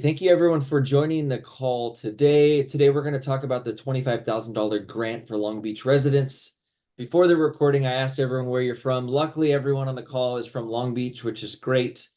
Thank you everyone for joining the call today. Today we're going to talk about the $25,000 grant for Long Beach residents. Before the recording, I asked everyone where you're from. Luckily, everyone on the call is from Long Beach, which is great.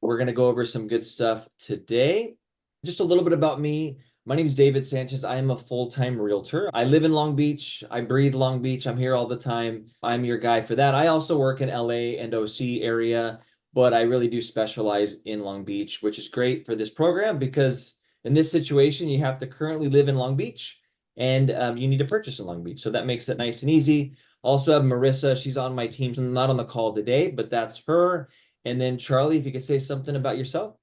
We're going to go over some good stuff today. Just a little bit about me. My name is David Sanchez. I am a full-time realtor. I live in Long Beach. I breathe Long Beach. I'm here all the time. I'm your guy for that. I also work in LA and OC area, but I really do specialize in Long Beach, which is great for this program because in this situation, you have to currently live in Long Beach and you need to purchase in Long Beach. So that makes it nice and easy. Also have Marissa. She's on my team. She's not on the call today, but that's her. And then Charlie, if you could say something about yourself.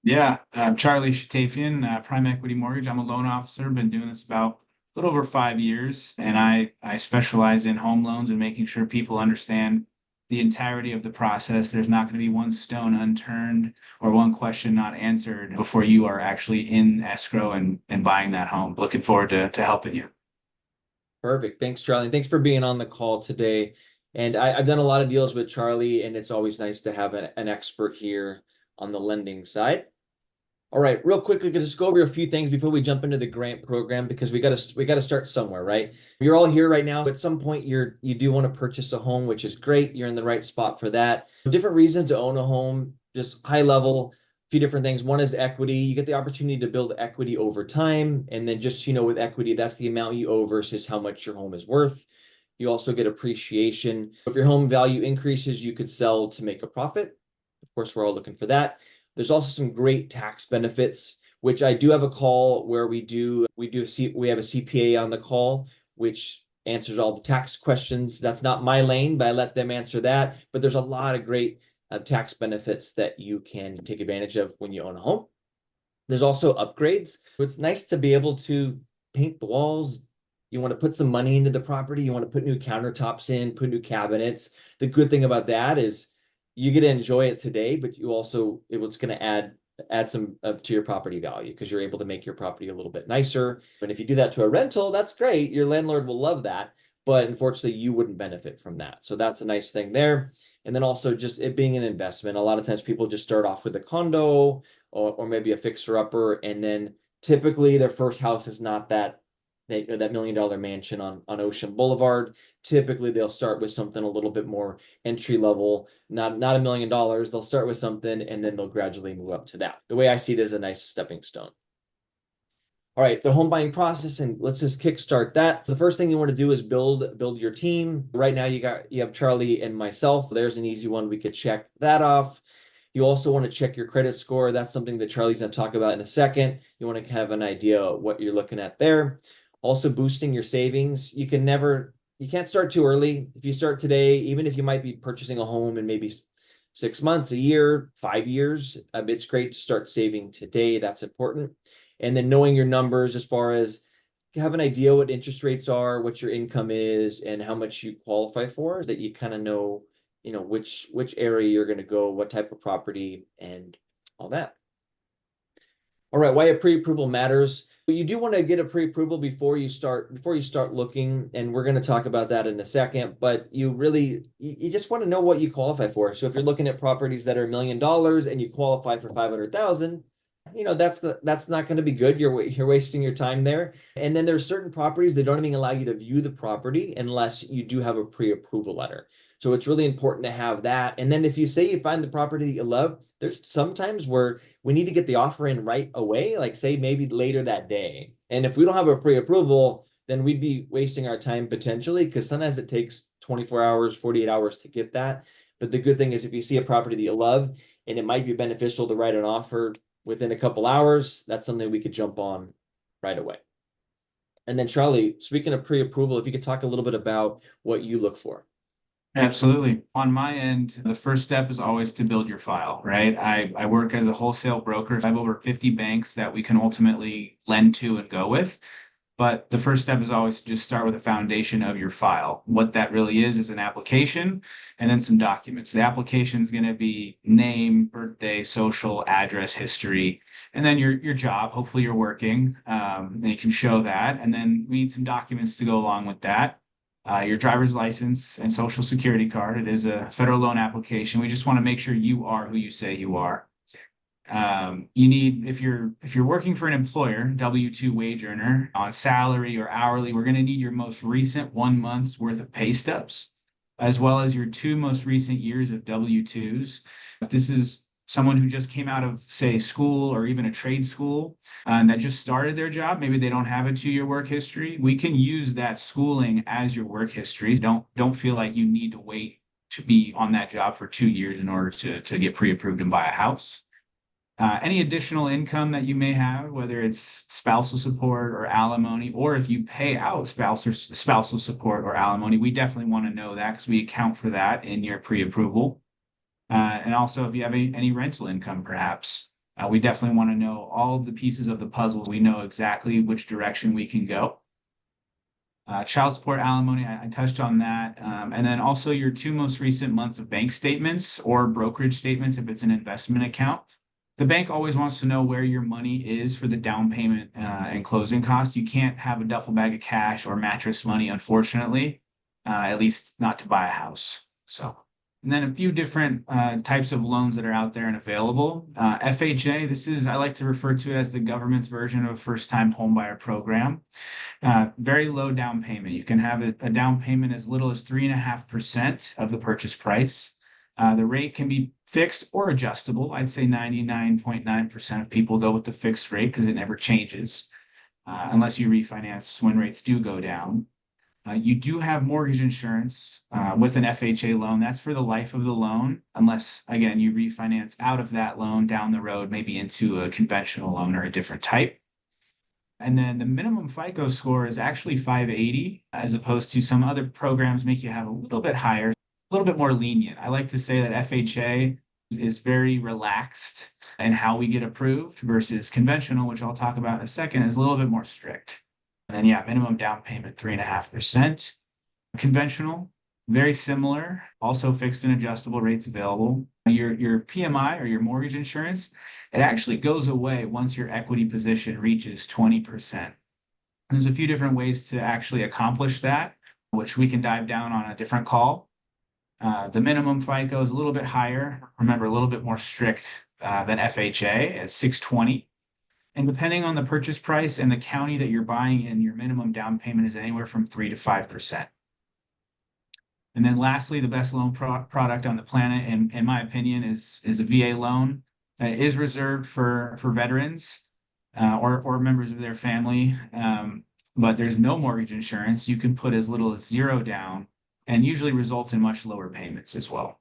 Yeah, Charlie Shatafian, Prime Equity Mortgage. I'm a loan officer, been doing this about a little over 5 years, and I specialize in home loans and making sure people understand the entirety of the process. There's not going to be one stone unturned or one question not answered before you are actually in escrow and buying that home. Looking forward to helping you. Perfect. Thanks, Charlie. And thanks for being on the call today. And I've done a lot of deals with Charlie, and it's always nice to have an expert here on the lending side. All right, real quickly, gonna just go over a few things before we jump into the grant program because we gotta start somewhere, right? You're all here right now. At some point, you do want to purchase a home, which is great. You're in the right spot for that. Different reasons to own a home, just high level, a few different things. One is equity. You get the opportunity to build equity over time, and then just with equity, that's the amount you owe versus how much your home is worth. You also get appreciation. If your home value increases, you could sell to make a profit. Of course, we're all looking for that. There's also some great tax benefits, which I do have a call where we have a CPA on the call, which answers all the tax questions. That's not my lane, but I let them answer that. But there's a lot of great tax benefits that you can take advantage of when you own a home. There's also upgrades. It's nice to be able to paint the walls. You want to put some money into the property. You want to put new countertops in, put new cabinets. The good thing about that is you get to enjoy it today, but it's going to add some to your property value because you're able to make your property a little bit nicer. And if you do that to a rental, that's great. Your landlord will love that, but unfortunately, you wouldn't benefit from that. So that's a nice thing there. And then also just it being an investment. A lot of times people just start off with a condo or maybe a fixer upper, and then typically their first house is not that $1 million mansion on Ocean Boulevard. Typically, they'll start with something a little bit more entry level, not $1 million. They'll start with something and then they'll gradually move up to that. The way I see it is a nice stepping stone. All right, the home buying process, and let's just kickstart that. The first thing you want to do is build your team. Right now, you have Charlie and myself. There's an easy one. We could check that off. You also want to check your credit score. That's something that Charlie's going to talk about in a second. You want to have an idea what you're looking at there. Also boosting your savings. You can't start too early. If you start today, even if you might be purchasing a home in maybe 6 months, a year, 5 years, it's great to start saving today. That's important. And then knowing your numbers as far as you have an idea what interest rates are, what your income is, and how much you qualify for, that you kind of know, which area you're going to go, what type of property, and all that. All right, why a pre-approval matters. But you do want to get a pre-approval before you start looking, and we're going to talk about that in a second. But you just want to know what you qualify for. So if you're looking at properties that are $1 million and you qualify for 500,000, that's not going to be good. You're wasting your time there. And then there's certain properties that don't even allow you to view the property unless you do have a pre-approval letter. So it's really important to have that. And then if you say you find the property that you love, there's sometimes where we need to get the offer in right away, like say maybe later that day. And if we don't have a pre-approval, then we'd be wasting our time potentially because sometimes it takes 24 hours, 48 hours to get that. But the good thing is if you see a property that you love and it might be beneficial to write an offer within a couple hours, that's something we could jump on right away. And then Charlie, speaking of pre-approval, if you could talk a little bit about what you look for. Absolutely. On my end, the first step is always to build your file, right? I work as a wholesale broker. I have over 50 banks that we can ultimately lend to and go with. But the first step is always to just start with a foundation of your file. What that really is an application and then some documents. The application is going to be name, birthday, social, address, history, and then your job. Hopefully you're working, and you can show that. And then we need some documents to go along with that. Your driver's license and social security card. It is a federal loan application. We just want to make sure you are who you say you are. You need, if you're working for an employer, W-2 wage earner on salary or hourly, we're going to need your most recent 1 month's worth of pay stubs, as well as your two most recent years of W-2s. If this is someone who just came out of, say, school or even a trade school that just started their job, maybe they don't have a 2 year work history, we can use that schooling as your work history. Don't feel like you need to wait to be on that job for 2 years in order to get pre-approved and buy a house. Any additional income that you may have, whether it's spousal support or alimony, or if you pay out spousal support or alimony, we definitely want to know that because we account for that in your pre-approval. And also, if you have any rental income, perhaps, we definitely want to know all of the pieces of the puzzle. We know exactly which direction we can go. Child support, alimony, I touched on that. And then also your two most recent months of bank statements or brokerage statements if it's an investment account. The bank always wants to know where your money is for the down payment and closing costs. You can't have a duffel bag of cash or mattress money, unfortunately, at least not to buy a house. So, and then a few different types of loans that are out there and available. FHA, I like to refer to it as the government's version of a first-time homebuyer program. Very low down payment. You can have a down payment as little as 3.5% of the purchase price. The rate can be fixed or adjustable. I'd say 99.9% of people go with the fixed rate because it never changes unless you refinance when rates do go down. You do have mortgage insurance with an FHA loan. That's for the life of the loan, unless, again, you refinance out of that loan down the road, maybe into a conventional loan or a different type. And then the minimum FICO score is actually 580, as opposed to some other programs make you have a little bit higher, a little bit more lenient. I like to say that FHA is very relaxed in how we get approved versus conventional, which I'll talk about in a second, is a little bit more strict. And then, yeah, minimum down payment, 3.5%. Conventional, very similar, also fixed and adjustable rates available. Your PMI or your mortgage insurance, it actually goes away once your equity position reaches 20%. There's a few different ways to actually accomplish that, which we can dive down on a different call. The minimum FICO is a little bit higher. Remember, a little bit more strict than FHA at 620. And depending on the purchase price and the county that you're buying in, your minimum down payment is anywhere from 3 to 5%. And then lastly, the best loan product on the planet, in my opinion, is a VA loan. It is reserved for veterans or members of their family, but there's no mortgage insurance. You can put as little as zero down and usually results in much lower payments as well.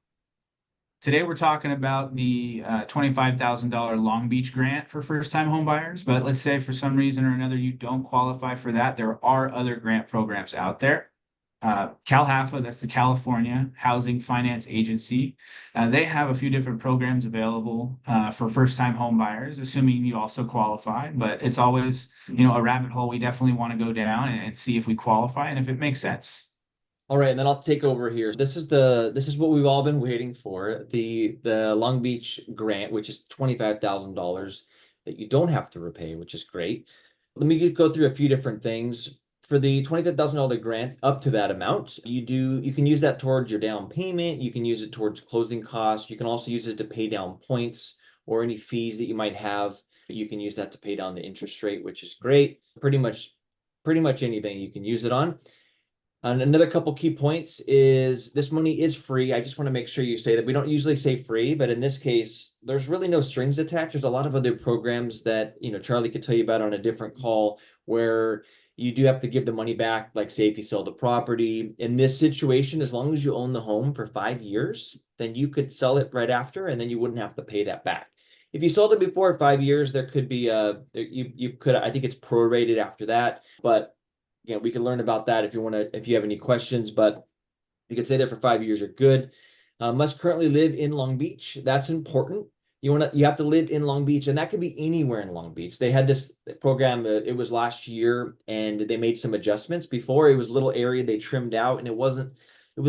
Today, we're talking about the $25,000 Long Beach grant for first-time home buyers. But let's say for some reason or another you don't qualify for that. There are other grant programs out there. CalHFA, that's the California Housing Finance Agency. They have a few different programs available for first-time home buyers, assuming you also qualify. But it's always, a rabbit hole we definitely want to go down and see if we qualify and if it makes sense. All right, and then I'll take over here. This is what we've all been waiting for. The Long Beach grant, which is $25,000 that you don't have to repay, which is great. Let me go through a few different things. For the $25,000 grant, up to that amount, you can use that towards your down payment. You can use it towards closing costs. You can also use it to pay down points or any fees that you might have. You can use that to pay down the interest rate, which is great. Pretty much anything you can use it on. And another couple key points is this money is free. I just want to make sure you say that. We don't usually say free, but in this case, there's really no strings attached. There's a lot of other programs that, Charlie could tell you about on a different call where you do have to give the money back, like say if you sell the property. In this situation, as long as you own the home for 5 years, then you could sell it right after, and then you wouldn't have to pay that back. If you sold it before 5 years, there could be you could, I think it's prorated after that, but we can learn about that if you have any questions, but you could stay there for 5 years or good. Must currently live in Long Beach. That's important. You have to live in Long Beach, and that could be anywhere in Long Beach. They had this program, it was last year, and they made some adjustments. Before, it was a little area they trimmed out, and it was a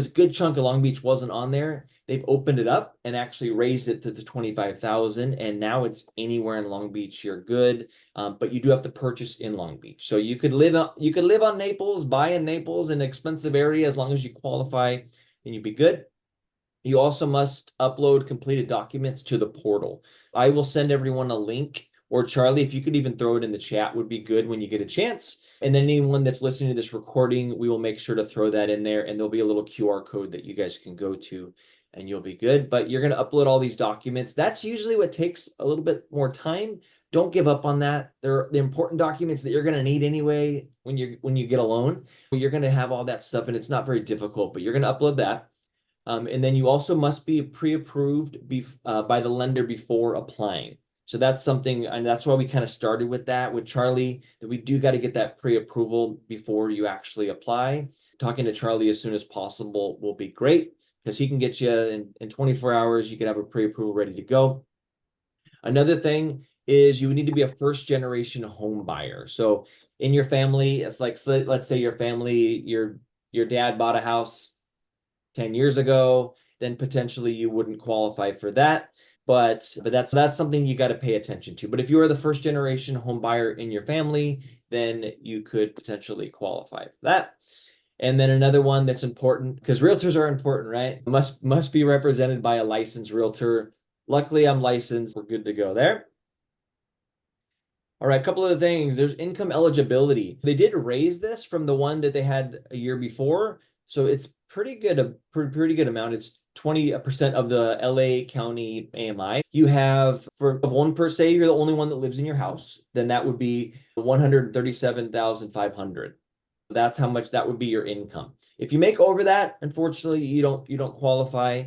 good chunk of Long Beach wasn't on there. They've opened it up and actually raised it to the 25,000, and now it's anywhere in Long Beach. You're good, but you do have to purchase in Long Beach. So you could live on Naples, buy in Naples, an expensive area, as long as you qualify, then you'd be good. You also must upload completed documents to the portal. I will send everyone a link, or Charlie, if you could even throw it in the chat would be good when you get a chance. And then anyone that's listening to this recording, we will make sure to throw that in there, and there'll be a little QR code that you guys can go to and you'll be good. But you're going to upload all these documents. That's usually what takes a little bit more time. Don't give up on that. They're the important documents that you're going to need anyway when you get a loan. You're going to have all that stuff, and it's not very difficult, but you're going to upload that. And then you also must be pre-approved by the lender before applying. So that's something, and that's why we kind of started with that with Charlie, that we do got to get that pre-approval before you actually apply. Talking to Charlie as soon as possible will be great because he can get you in 24 hours, you can have a pre-approval ready to go. Another thing is you need to be a first generation home buyer. So in your family, it's like, so let's say your family, your dad bought a house 10 years ago, then potentially you wouldn't qualify for that. But that's something you got to pay attention to. But if you are the first generation home buyer in your family, then you could potentially qualify for that. And then another one that's important, because realtors are important, right? Must be represented by a licensed realtor. Luckily, I'm licensed. We're good to go there. All right, a couple of things. There's income eligibility. They did raise this from the one that they had a year before. So it's pretty good, a pretty good amount. It's 20% of the LA County AMI. You have, for one per se, you're the only one that lives in your house, then that would be 137,500. That's how much that would be your income. If you make over that, unfortunately, you don't qualify.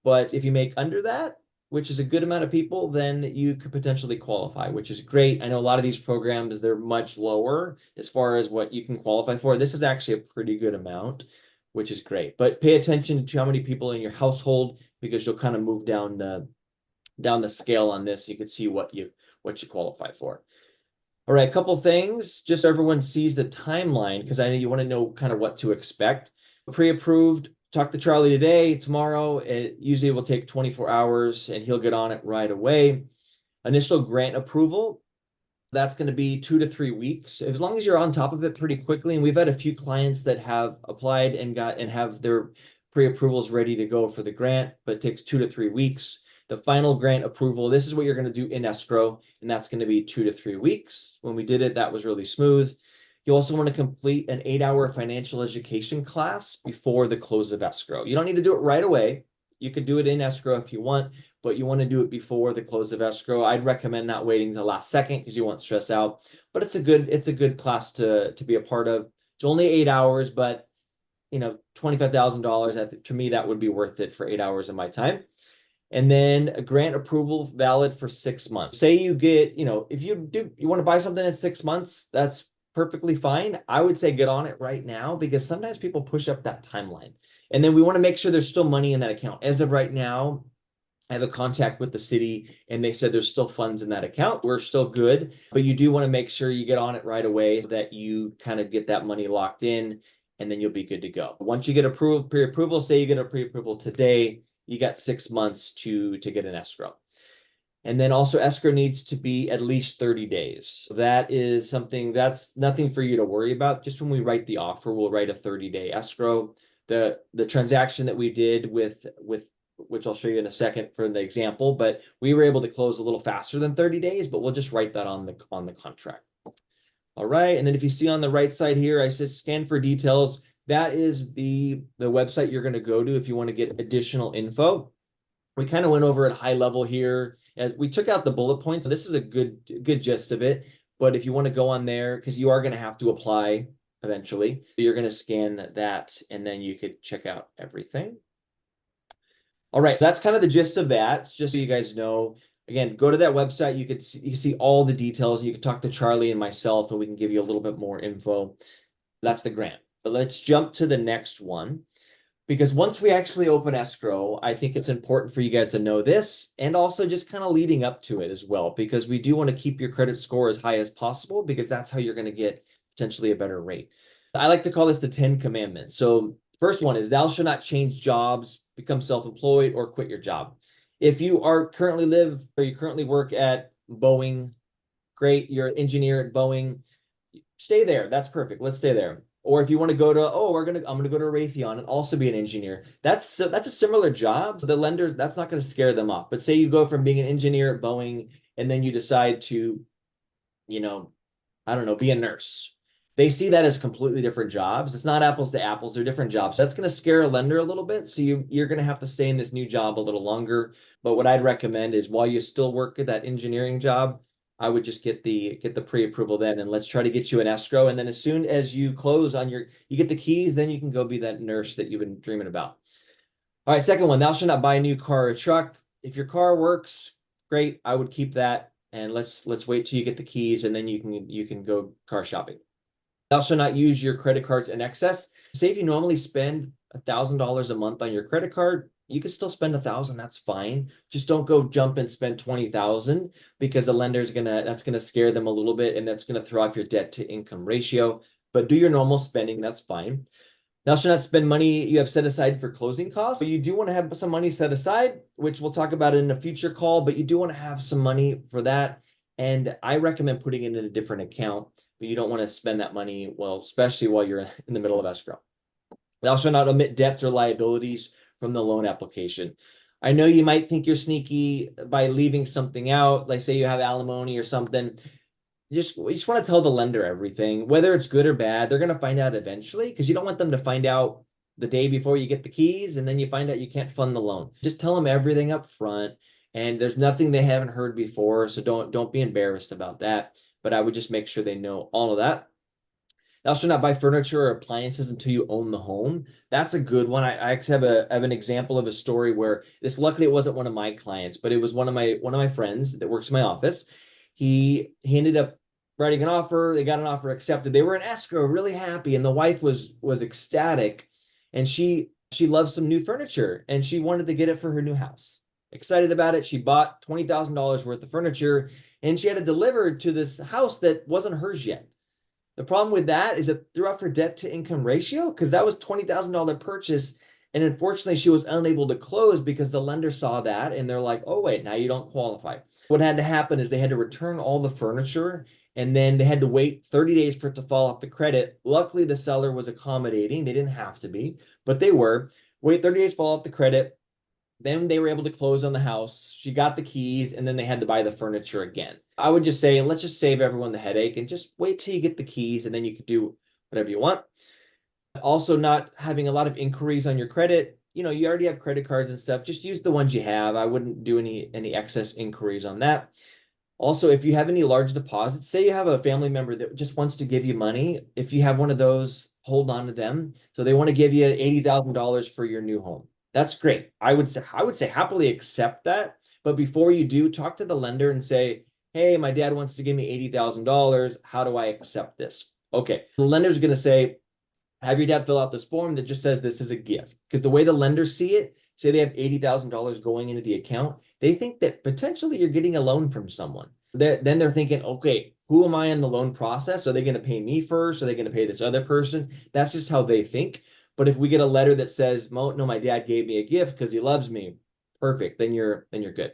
But if you make under that, which is a good amount of people, then you could potentially qualify, which is great. I know a lot of these programs, they're much lower as far as what you can qualify for. This is actually a pretty good amount, which is great. But pay attention to how many people in your household, because you'll kind of move down the scale on this. You can see what you qualify for. All right, a couple things, just so everyone sees the timeline, because I know you want to know kind of what to expect. Pre-approved, talk to Charlie today, tomorrow. It usually will take 24 hours and he'll get on it right away. Initial grant approval, that's going to be 2 to 3 weeks. As long as you're on top of it pretty quickly. And we've had a few clients that have applied and have their pre-approvals ready to go for the grant, but it takes 2 to 3 weeks. The final grant approval, this is what you're going to do in escrow, and that's going to be 2 to 3 weeks. When we did it, that was really smooth. You also want to complete an 8-hour financial education class before the close of escrow. You don't need to do it right away. You could do it in escrow if you want, but you want to do it before the close of escrow. I'd recommend not waiting till the last second because you won't stress out. But it's a good class to be a part of. It's only 8 hours, but $25,000, to me, that would be worth it for 8 hours of my time. And then a grant approval valid for 6 months. Say you get, if you want to buy something in 6 months, that's perfectly fine. I would say get on it right now, because sometimes people push up that timeline. And then we want to make sure there's still money in that account. As of right now, I have a contact with the city and they said there's still funds in that account. We're still good, but you do want to make sure you get on it right away so that you kind of get that money locked in, and then you'll be good to go. Once you get pre-approval, say you get a pre-approval today, you got 6 months to get an escrow. And then also escrow needs to be at least 30 days. That is something that's nothing for you to worry about. Just when we write the offer, we'll write a 30-day escrow. The transaction that we did with which I'll show you in a second for the example, but we were able to close a little faster than 30 days, but we'll just write that on the contract. All right. And then if you see on the right side here, I said scan for details. That is the website you're going to go to if you want to get additional info. We kind of went over at high level here. We took out the bullet points. This is a good gist of it. But if you want to go on there, because you are going to have to apply eventually, you're going to scan that and then you could check out everything. All right, so that's kind of the gist of that, just so you guys know. Again, go to that website. You can see all the details. You can talk to Charlie and myself, and we can give you a little bit more info. That's the grant. But let's jump to the next one, because once we actually open escrow, I think it's important for you guys to know this, and also just kind of leading up to it as well, because we do want to keep your credit score as high as possible, because that's how you're going to get potentially a better rate. I like to call this the 10 commandments. So first one is thou shalt not change jobs, become self-employed, or quit your job. If you currently work at Boeing, great, you're an engineer at Boeing, stay there. That's perfect. Let's stay there. Or if you want to go to, oh, I'm gonna go to Raytheon and also be an engineer. That's a similar job. The lenders, that's not going to scare them off. But say you go from being an engineer at Boeing and then you decide to, you know, I don't know, be a nurse. They see that as completely different jobs. It's not apples to apples, they're different jobs. That's going to scare a lender a little bit. So you're going to have to stay in this new job a little longer. But what I'd recommend is while you still work at that engineering job, I would just get the pre-approval then, and let's try to get you an escrow. And then as soon as you close on you get the keys, then you can go be that nurse that you've been dreaming about. All right, second one, thou shalt not buy a new car or truck. If your car works, great. I would keep that. And let's wait till you get the keys, and then you can go car shopping. Thou shalt not use your credit cards in excess. Say if you normally spend $1,000 a month on your credit card, you could still spend 1,000. That's fine. Just don't go jump and spend 20,000 because the lender's that's gonna scare them a little bit, and that's gonna throw off your debt to income ratio. But do your normal spending. That's fine. Thou shalt not spend money you have set aside for closing costs. But you do want to have some money set aside, which we'll talk about in a future call, but you do want to have some money for that. And I recommend putting it in a different account, but you don't want to spend that money, well, especially while you're in the middle of escrow. Thou shalt not omit debts or liabilities from the loan application. I know you might think you're sneaky by leaving something out, like say you have alimony or something. You just want to tell the lender everything, whether it's good or bad. They're going to find out eventually because you don't want them to find out the day before you get the keys and then you find out you can't fund the loan. Just tell them everything up front, and there's nothing they haven't heard before, so don't be embarrassed about that. But I would just make sure they know all of that. Thou shalt not buy furniture or appliances until you own the home. That's a good one. I actually have an example of a story where this, luckily it wasn't one of my clients, but it was one of my friends that works in my office. He ended up writing an offer. They got an offer accepted. They were in escrow, really happy, and the wife was ecstatic, and she loves some new furniture and she wanted to get it for her new house. Excited about it. She bought $20,000 worth of furniture and she had it delivered to this house that wasn't hers yet. The problem with that is it threw off her debt to income ratio because that was $20,000 purchase. And unfortunately, she was unable to close because the lender saw that and they're like, oh, wait, now you don't qualify. What had to happen is they had to return all the furniture and then they had to wait 30 days for it to fall off the credit. Luckily, the seller was accommodating. They didn't have to be, but they were. Wait 30 days, fall off the credit. Then they were able to close on the house. She got the keys and then they had to buy the furniture again. I would just say, let's just save everyone the headache and just wait till you get the keys and then you can do whatever you want. Also, not having a lot of inquiries on your credit. You know, you already have credit cards and stuff. Just use the ones you have. I wouldn't do any excess inquiries on that. Also, if you have any large deposits, say you have a family member that just wants to give you money, if you have one of those, hold on to them. So they want to give you $80,000 for your new home. That's great. I would say happily accept that. But before you do, talk to the lender and say, hey, my dad wants to give me $80,000. How do I accept this? Okay. The lender's going to say, have your dad fill out this form that just says this is a gift. Because the way the lenders see it, say they have $80,000 going into the account, they think that potentially you're getting a loan from someone. Then they're thinking, okay, who am I in the loan process? Are they going to pay me first? Are they going to pay this other person? That's just how they think. But if we get a letter that says, no, my dad gave me a gift because he loves me, perfect, then you're good.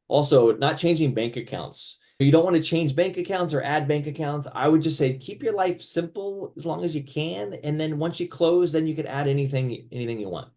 Also, not changing bank accounts. You don't want to change bank accounts or add bank accounts. I would just say keep your life simple as long as you can. And then once you close, then you can add anything you want.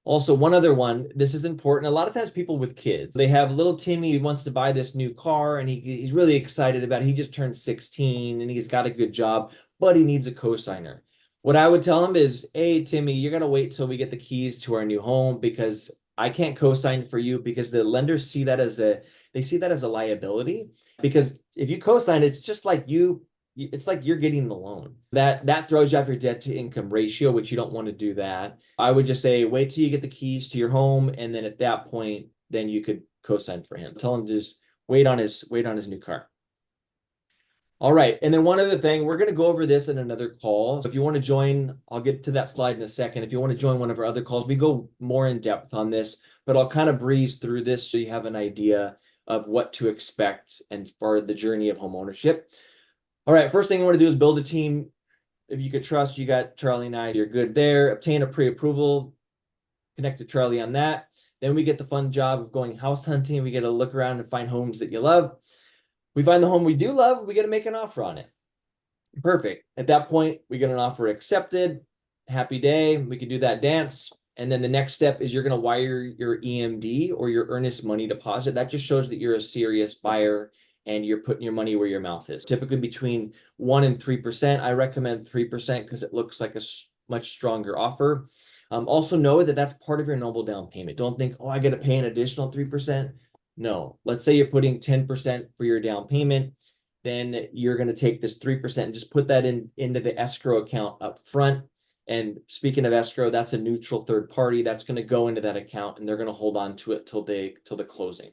Also, one other one, this is important. A lot of times people with kids, they have little Timmy who wants to buy this new car and he's really excited about it. He just turned 16 and he's got a good job, but he needs a cosigner. What I would tell him is, hey, Timmy, you're going to wait till we get the keys to our new home because I can't co-sign for you because the lenders see that as a liability. Because if you co-sign, it's just like it's like you're getting the loan. That throws you off your debt to income ratio, which you don't want to do that. I would just say, wait till you get the keys to your home. And then at that point, then you could co-sign for him. Tell him to just wait on his new car. All right. And then one other thing, we're going to go over this in another call. So if you want to join, I'll get to that slide in a second. If you want to join one of our other calls, we go more in depth on this, but I'll kind of breeze through this so you have an idea of what to expect and for the journey of home ownership. All right. First thing I want to do is build a team. If you could trust, you got Charlie and I, you're good there. Obtain a pre-approval, connect to Charlie on that. Then we get the fun job of going house hunting. We get to look around and find homes that you love. We find the home we do love, we got to make an offer on it. Perfect. At that point, we get an offer accepted. Happy day. We could do that dance. And then the next step is you're going to wire your EMD or your earnest money deposit. That just shows that you're a serious buyer and you're putting your money where your mouth is. Typically between 1% and 3%. I recommend 3% because it looks like a much stronger offer. Also know that that's part of your normal down payment. Don't think, oh, I got to pay an additional 3%. No, let's say you're putting 10% for your down payment. Then you're going to take this 3% and just put that into the escrow account up front. And speaking of escrow, that's a neutral third party that's going to go into that account and they're going to hold on to it till the closing.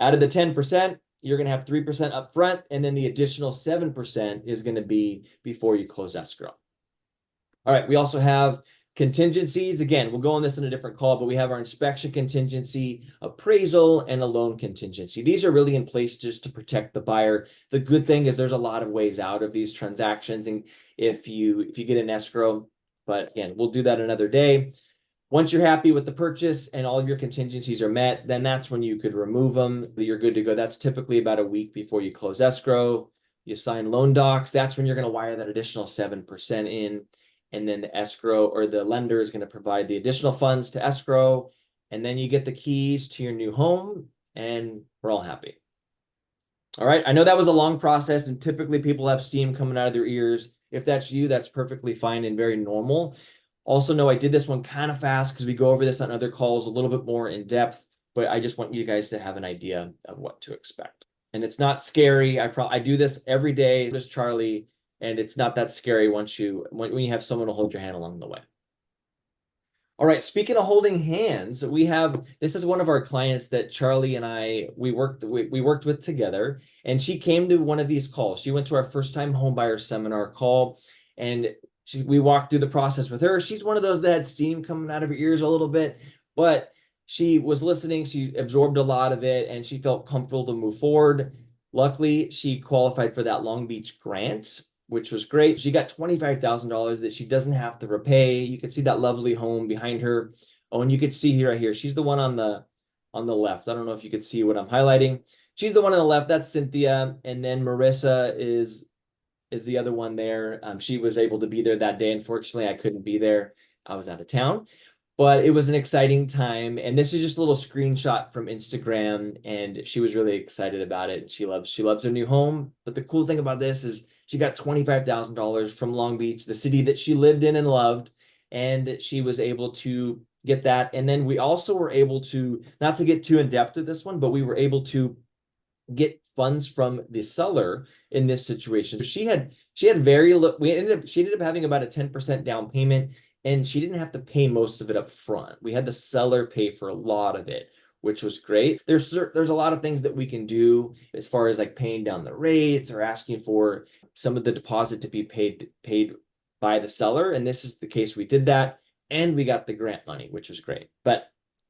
Out of the 10%, you're going to have 3% up front, and then the additional 7% is going to be before you close escrow. All right, we also have contingencies. Again, we'll go on this in a different call, but we have our inspection contingency, appraisal, and a loan contingency. These are really in place just to protect the buyer. The good thing is there's a lot of ways out of these transactions, and if you get an escrow, but again, we'll do that another day. Once you're happy with the purchase and all of your contingencies are met, then that's when you could remove them. You're good to go. That's typically about a week before you close escrow. You sign loan docs. That's when you're going to wire that additional 7% in. And then the escrow or the lender is going to provide the additional funds to escrow. And then you get the keys to your new home and we're all happy. All right. I know that was a long process and typically people have steam coming out of their ears. If that's you, that's perfectly fine and very normal. Also know I did this one kind of fast because we go over this on other calls a little bit more in depth, but I just want you guys to have an idea of what to expect. And it's not scary. I do this every day. There's Charlie. And it's not that scary when you have someone to hold your hand along the way. All right, speaking of holding hands, this is one of our clients that Charlie and I we worked with together, and she came to one of these calls. She went to our first time homebuyer seminar call, and we walked through the process with her. She's one of those that had steam coming out of her ears a little bit, but she was listening, she absorbed a lot of it, and she felt comfortable to move forward. Luckily, she qualified for that Long Beach grant, which was great. She got $25,000 that she doesn't have to repay. You can see that lovely home behind her. Oh, and you could see here right here. She's the one on the left. I don't know if you could see what I'm highlighting. She's the one on the left. That's Cynthia. And then Marissa is the other one there. She was able to be there that day. Unfortunately, I couldn't be there. I was out of town. But it was an exciting time. And this is just a little screenshot from Instagram. And she was really excited about it. She loves her new home. But the cool thing about this is she got $25,000 from Long Beach, the city that she lived in and loved. And she was able to get that. And then we also were able to, not to get too in depth with this one, but we were able to get funds from the seller in this situation. She had very little, she ended up having about a 10% down payment, and she didn't have to pay most of it up front. We had the seller pay for a lot of it, which was great. There's a lot of things that we can do as far as like paying down the rates or asking for some of the deposit to be paid by the seller. And this is the case. We did that and we got the grant money, which was great. But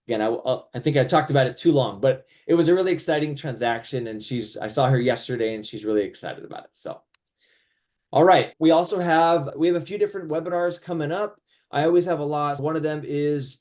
again, I think I talked about it too long, but it was a really exciting transaction. And I saw her yesterday and she's really excited about it. So, all right. We have a few different webinars coming up. I always have a lot. One of them is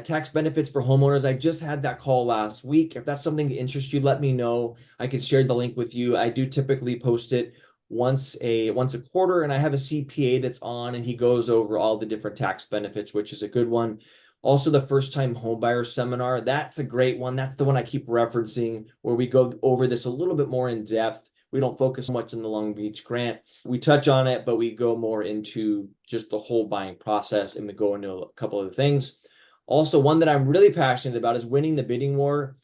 tax benefits for homeowners. I just had that call last week. If that's something that interests you, let me know. I can share the link with you. I do typically post it once a quarter, and I have a CPA that's on, and he goes over all the different tax benefits, which is a good one. Also, the first time homebuyer seminar, that's a great one. That's the one I keep referencing, where we go over this a little bit more in depth. We don't focus so much on the Long Beach grant. We touch on it, but we go more into just the whole buying process, and we go into a couple of things. Also, one that I'm really passionate about is winning the bidding war.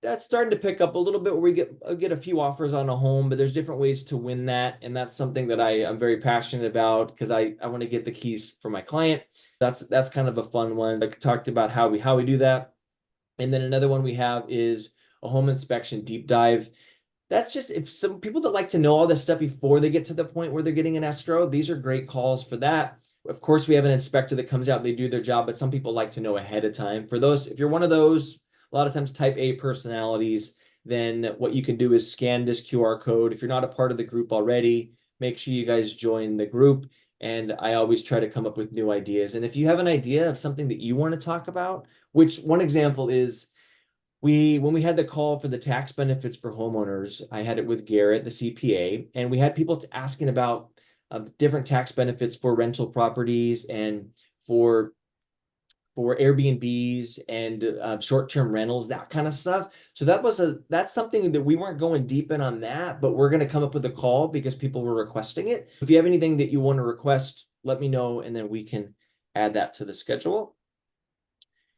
That's starting to pick up a little bit where we get a few offers on a home, but there's different ways to win that. And that's something that I'm very passionate about because I want to get the keys for my client. That's kind of a fun one. I talked about how we do that. And then another one we have is a home inspection deep dive. That's just if some people that like to know all this stuff before they get to the point where they're getting an escrow, these are great calls for that. Of course, we have an inspector that comes out, they do their job, but some people like to know ahead of time. For those, if you're one of those, a lot of times type A personalities, then what you can do is scan this QR code. If you're not a part of the group already, make sure you guys join the group. And I always try to come up with new ideas. And if you have an idea of something that you want to talk about, which one example is, when we had the call for the tax benefits for homeowners, I had it with Garrett, the CPA, and we had people asking about different tax benefits for rental properties and for Airbnbs and short-term rentals, that kind of stuff. So that's something that we weren't going deep in on that, but we're going to come up with a call because people were requesting it. If you have anything that you want to request, let me know, and then we can add that to the schedule.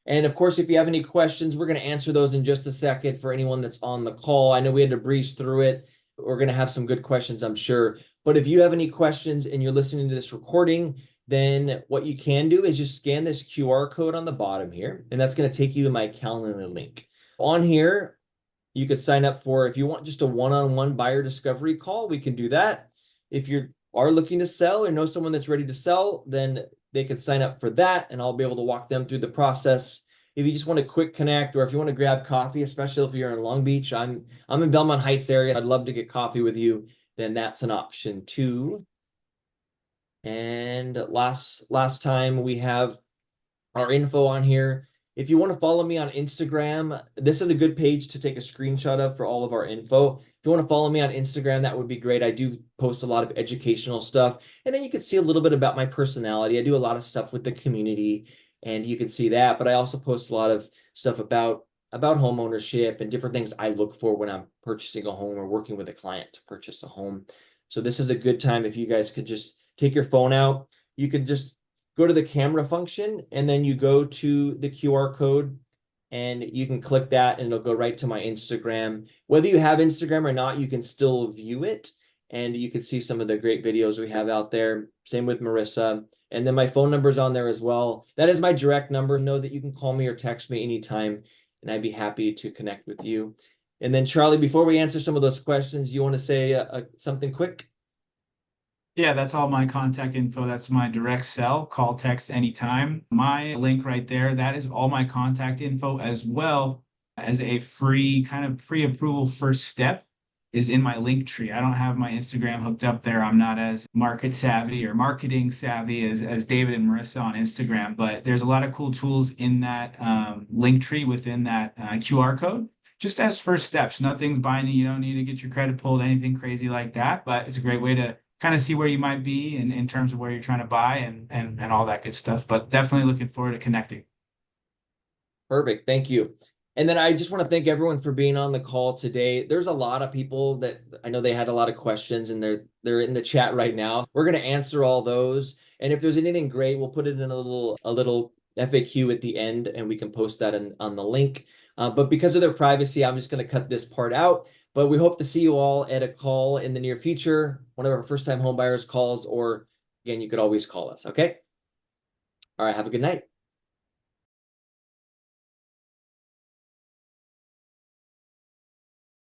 And of course, if you have any questions, we're going to answer those in just a second for anyone that's on the call. I know we had to breeze through it. We're going to have some good questions, I'm sure. But if you have any questions and you're listening to this recording, then what you can do is just scan this QR code on the bottom here, and that's going to take you to my calendar link. On here, you could sign up for, if you want just a one-on-one buyer discovery call, we can do that. If you are looking to sell or know someone that's ready to sell, then they could sign up for that, and I'll be able to walk them through the process. If you just want a quick connect, or if you want to grab coffee, especially if you're in Long Beach, I'm in Belmont Heights area, I'd love to get coffee with you, then that's an option too. And last time we have our info on here. If you want to follow me on Instagram, this is a good page to take a screenshot of for all of our info. If you want to follow me on Instagram, that would be great. I do post a lot of educational stuff, and then you can see a little bit about my personality. I do a lot of stuff with the community, and you can see that, but I also post a lot of stuff about home ownership and different things I look for when I'm purchasing a home or working with a client to purchase a home. So this is a good time if you guys could just take your phone out. You could just go to the camera function, and then you go to the QR code, and you can click that, and it'll go right to my Instagram. Whether you have Instagram or not, you can still view it, and you can see some of the great videos we have out there. Same with Marissa. And then my phone number is on there as well. That is my direct number. Know that you can call me or text me anytime, and I'd be happy to connect with you. And then Charlie, before we answer some of those questions, you want to say something quick? Yeah, that's all my contact info. That's my direct cell. Call, text anytime. My link right there, that is all my contact info, as well as a free kind of pre-approval first step is in my link tree. I don't have my Instagram hooked up there. I'm not as market savvy or marketing savvy as David and Marissa on Instagram, but there's a lot of cool tools in that link tree within that QR code. Just as first steps, nothing's binding. You don't need to get your credit pulled, anything crazy like that, but it's a great way to kind of see where you might be in terms of where you're trying to buy and all that good stuff. But definitely looking forward to connecting. Perfect. Thank you. And then I just want to thank everyone for being on the call today. There's a lot of people that I know they had a lot of questions, and they're in the chat right now. We're going to answer all those. And if there's anything great, we'll put it in a little FAQ at the end, and we can post that on the link. But because of their privacy, I'm just going to cut this part out. But we hope to see you all at a call in the near future, one of our first-time home buyers calls, or again, you could always call us. Okay. All right. Have a good night.